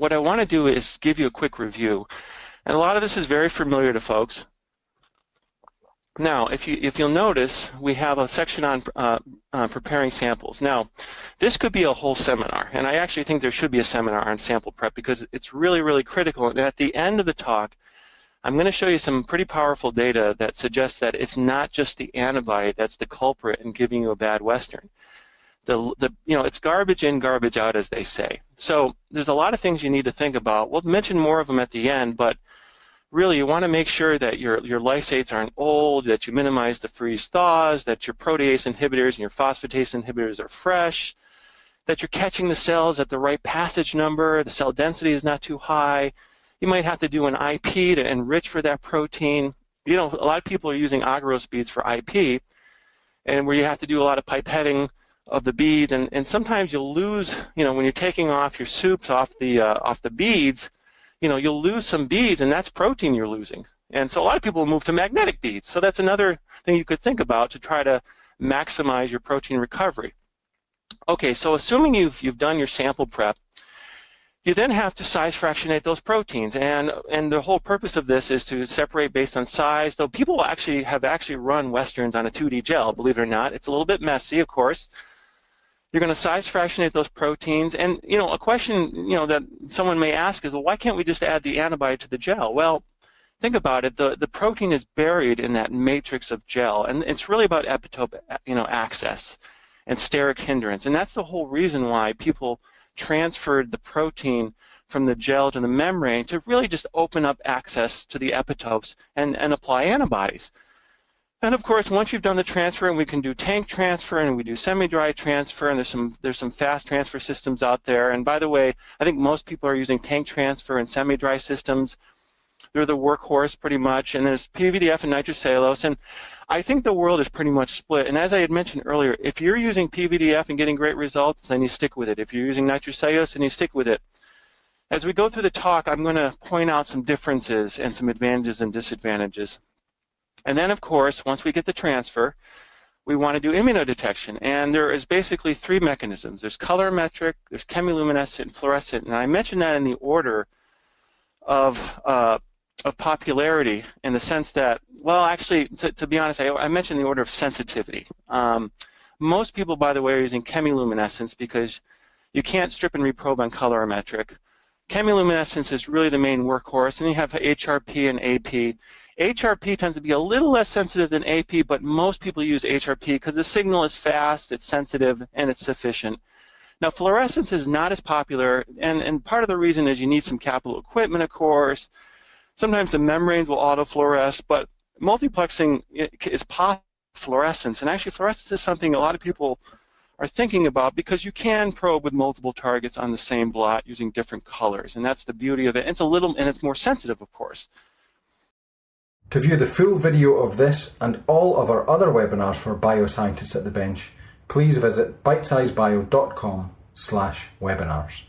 what I want to do is give you a quick review. And a lot of this is very familiar to folks. Now, if you'll notice, we have a section on preparing samples. Now, this could be a whole seminar, and I actually think there should be a seminar on sample prep because it's really, really critical. And at the end of the talk, I'm going to show you some pretty powerful data that suggests that it's not just the antibody that's the culprit in giving you a bad Western. It's garbage in, garbage out, as they say. So there's a lot of things you need to think about. We'll mention more of them at the end, but really you want to make sure that your lysates aren't old, that you minimize the freeze thaws, that your protease inhibitors and your phosphatase inhibitors are fresh, that you're catching the cells at the right passage number, the cell density is not too high. You might have to do an IP to enrich for that protein. A lot of people are using agarose beads for IP, and where you have to do a lot of pipetting of the beads, and sometimes you'll lose, when you're taking off your soups off the beads, you'll lose some beads, and that's protein you're losing. And so a lot of people move to magnetic beads. So that's another thing you could think about to try to maximize your protein recovery. Okay, so assuming you've done your sample prep, you then have to size fractionate those proteins, and the whole purpose of this is to separate based on size. Though people have run Westerns on a 2D gel, believe it or not. It's a little bit messy, of course. You're going to size fractionate those proteins, and a question that someone may ask is, well, why can't we just add the antibody to the gel? Well, think about it. The protein is buried in that matrix of gel, and it's really about epitope access and steric hindrance, and that's the whole reason why people transferred the protein from the gel to the membrane to really just open up access to the epitopes and apply antibodies. And of course, once you've done the transfer, and we can do tank transfer, and we do semi-dry transfer, and there's some fast transfer systems out there. And by the way, I think most people are using tank transfer and semi-dry systems. They're the workhorse pretty much. And there's PVDF and nitrocellulose. And I think the world is pretty much split. And as I had mentioned earlier, if you're using PVDF and getting great results, then you stick with it. If you're using nitrocellulose, then you stick with it. As we go through the talk, I'm going to point out some differences and some advantages and disadvantages. And then, of course, once we get the transfer, we want to do immunodetection. And there is basically three mechanisms. There's colorimetric, there's chemiluminescent, and fluorescent. And I mentioned that in the order of popularity, in the sense that, well, actually, to be honest, I mentioned the order of sensitivity. Most people, by the way, are using chemiluminescence because you can't strip and reprobe on colorimetric. Chemiluminescence is really the main workhorse, and you have HRP and AP. HRP tends to be a little less sensitive than AP, but most people use HRP because the signal is fast, it's sensitive, and it's sufficient. Now, fluorescence is not as popular, and part of the reason is you need some capital equipment, of course. Sometimes the membranes will autofluoresce, but multiplexing is possible fluorescence, and actually fluorescence is something a lot of people are thinking about because you can probe with multiple targets on the same blot using different colors, and that's the beauty of it. It's it's more sensitive, of course. To view the full video of this and all of our other webinars for bioscientists at the bench, please visit bitesizebio.com/webinars.